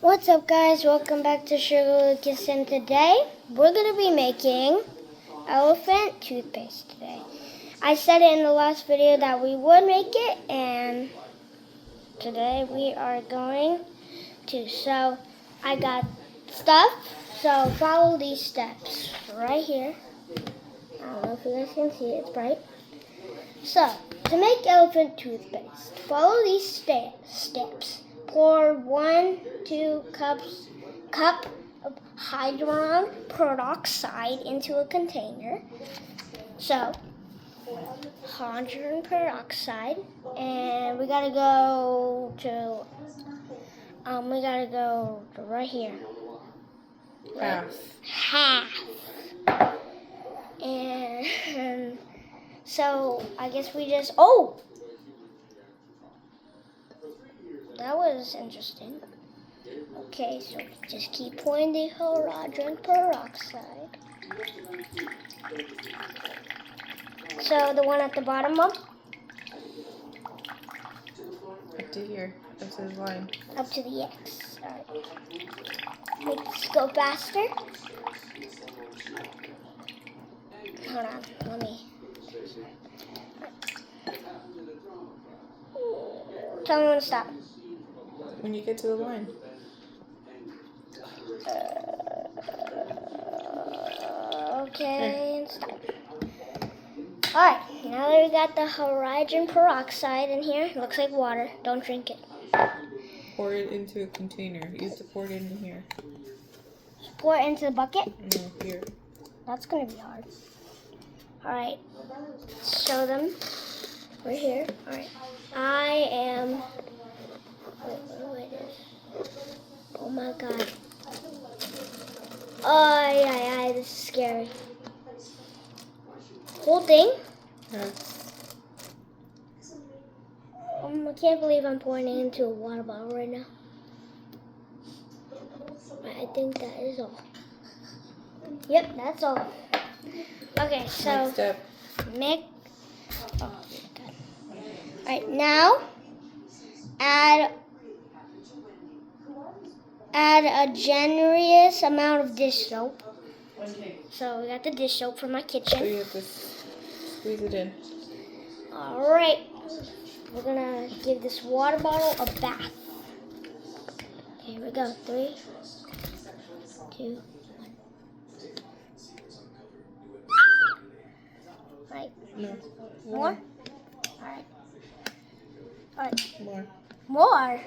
What's up, guys? Welcome back to Sugar Lucas, and today we're going to be making elephant toothpaste today. I said it in the last video that we would make it, and today we are going to. So I got stuff, so follow these steps right here. I don't know if you guys can see it, it's bright. So, to make elephant toothpaste, follow these steps. Pour 1-2 cup of hydrogen peroxide into a container. So, hydrogen peroxide, and we gotta go to right here. Half. And so I guess we just that was interesting. Okay, so just keep pouring the hydrogen peroxide. So the one at the bottom up? Up to here. Up to the line. Up to the X. Alright. Make this go faster. Hold on, let me. Tell me when to stop. When you get to the line. Okay, and stop. Alright, now that we got the hydrogen peroxide in here, it looks like water. Don't drink it. Pour it into a container. You have to pour it in here. Pour it into the bucket? No, here. That's going to be hard. Alright, show them. We're here. Alright. I am... Wait, oh my god. Oh, this is scary. Whole thing? Yes. I can't believe I'm pouring it into a water bottle right now. I think that is all. Yep, that's all. Okay, so... Next step. Mix. Oh, God. Alright, now add a generous amount of dish soap. So we got the dish soap from my So kitchen. you have to squeeze it in. Alright, we're gonna give this water bottle a bath. Okay, here we go. 3, 2, 1. Right. No. More? Alright. Alright. More. More?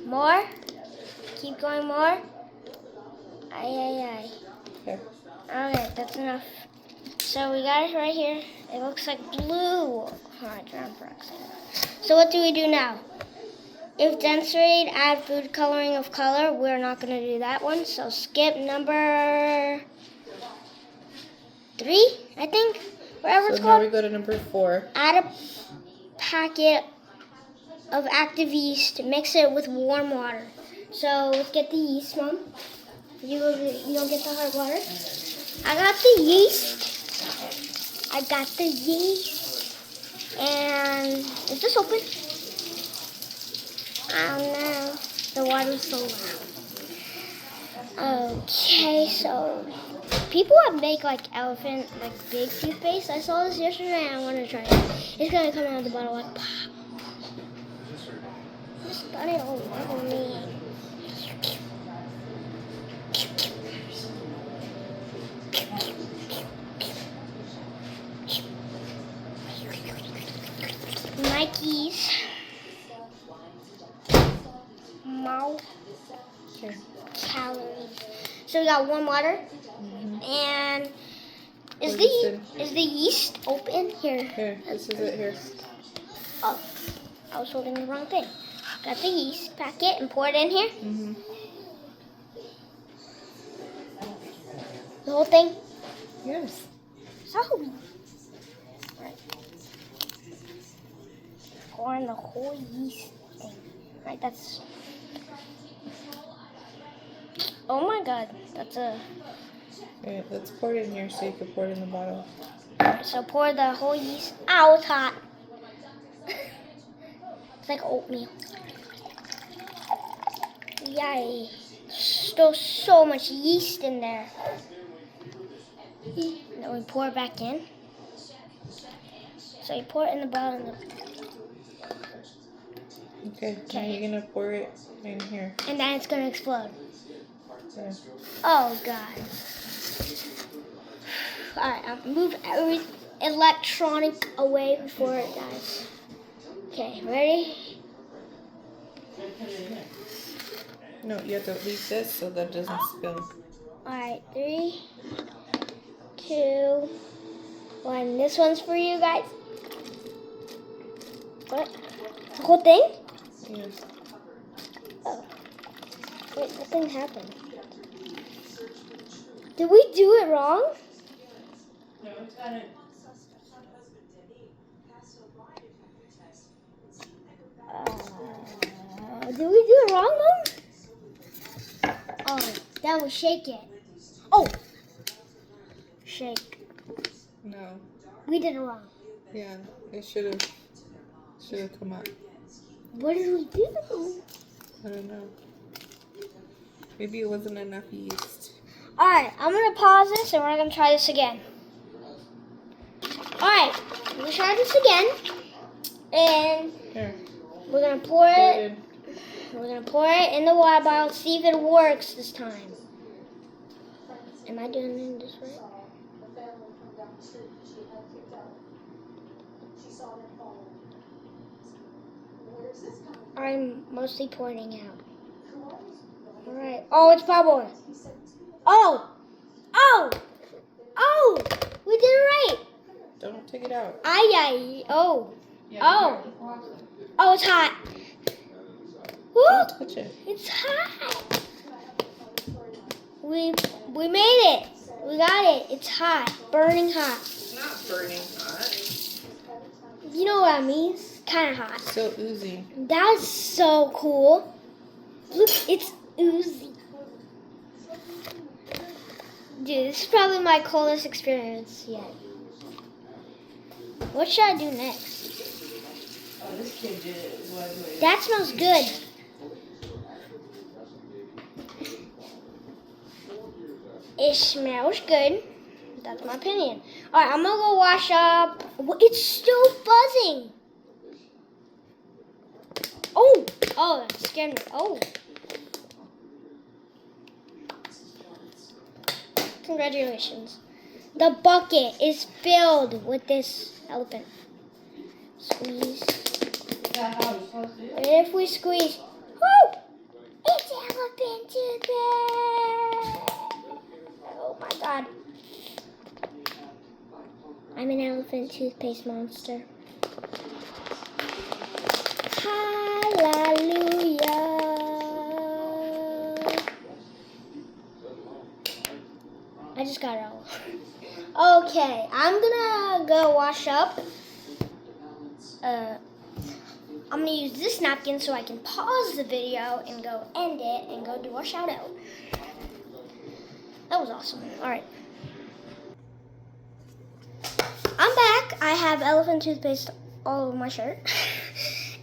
More? Keep going more? Aye. Okay. Okay, that's enough. So we got it right here. It looks like blue hydrogen peroxide. So what do we do now? If densated, add food coloring of color. We're not going to do that one. So skip number 3, I think. Whatever it's So now called. we go to number 4. Add a packet of active yeast. Mix it with warm water. So let's get the yeast, Mom. You don't get the hard water. I got the yeast. And is this open? I don't know. The water's so loud. Okay, so people that make like big toothpaste. I saw this yesterday and I want to try it. It's gonna come out of the bottle like pop. Just got it all over me. Nikes. Mouth. Okay. Calories. So we got warm water. And is the yeast open here? Here, this is it here. Oh, I was holding the wrong thing. Got the yeast packet and pour it in here. The whole thing. Yes. Sorry. Right. Pouring the whole yeast thing. Right, that's. Oh my God, that's a. Alright, let's pour it in here so you can pour it in the bottle. Alright, so pour the whole yeast. Ow, it's hot. It's like oatmeal. Yay. Still so much yeast in there. And then we pour it back in. So you pour it in the bottom of Okay, now you're gonna pour it in here. and then it's gonna explode. Yeah. Oh god. Alright, I'll move every electronic away before it dies. Okay, ready? No, you have to leave this so that it doesn't spill. Alright, 3, 2, 1. This one's for you guys. What? The whole thing? Yeah. Oh. Wait, nothing happened. Did we do it wrong? No, it's got it. Did we do it wrong, Mom? Oh, then we shake it. Oh! Shake. No. We did it wrong. Yeah, it should have come up. What did we do? I don't know. Maybe it wasn't enough yeast. Alright, I'm going to pause this and we're going to try this again. Alright, we're going to try this again. And Here. we're going to pour it. We're going to pour it in the water bottle, see if it works this time. Am I doing it this right? I'm mostly pouring out. Alright. Oh, it's bubbling. Oh! Oh! Oh! We did it right! Don't take it out. Aye. Oh. Oh. Oh, it's hot. Woo! Don't touch it. It's hot. We made it. We got it. It's hot. Burning hot. It's not burning hot. You know what I mean? It's kind of hot. So oozy. That's so cool. Look, it's oozy. Dude, this is probably my coolest experience yet. What should I do next? Oh, this kid did it. That smells good. It smells good. That's my opinion. Alright, I'm gonna go wash up. It's still buzzing. Oh, that scared me. Oh. Congratulations. The bucket is filled with this elephant. Squeeze. If we squeeze, whoo! It's elephant toothpaste. Oh my god. I'm an elephant toothpaste monster. Hallelujah. I just got it all. Okay, I'm gonna go wash up. I'm gonna use this napkin so I can pause the video and go end it and go do our shout out. That was awesome. Alright. I'm back. I have elephant toothpaste all over my shirt.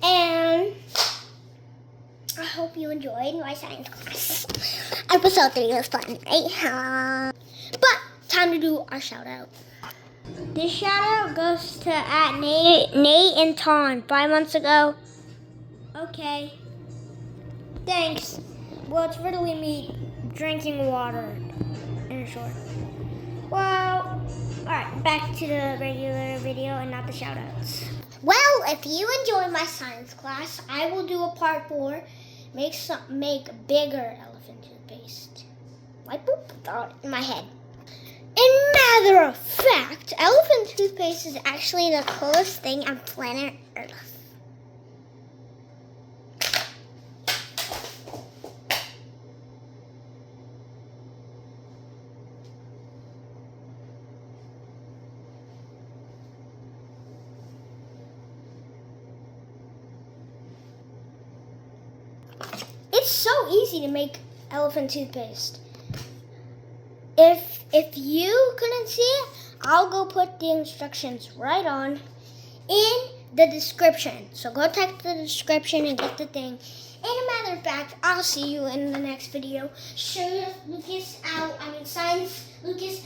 And I hope you enjoyed my science class. Episode 3 was fun, right? But time to do our shout out. This shout out goes to Nate and Ton 5 months ago. Okay. Thanks. Well, it's literally me drinking water in a short. Well, alright, back to the regular video and not the shout outs. Well, if you enjoyed my science class, I will do a part 4. Make bigger elephant toothpaste. Like boop, thought in my head. In matter of fact, elephant toothpaste is actually the coolest thing on planet Earth. It's so easy to make elephant toothpaste. If you couldn't see it, I'll go put the instructions right on in the description. So go check the description and get the thing. And a matter of fact, I'll see you in the next video. Science Lucas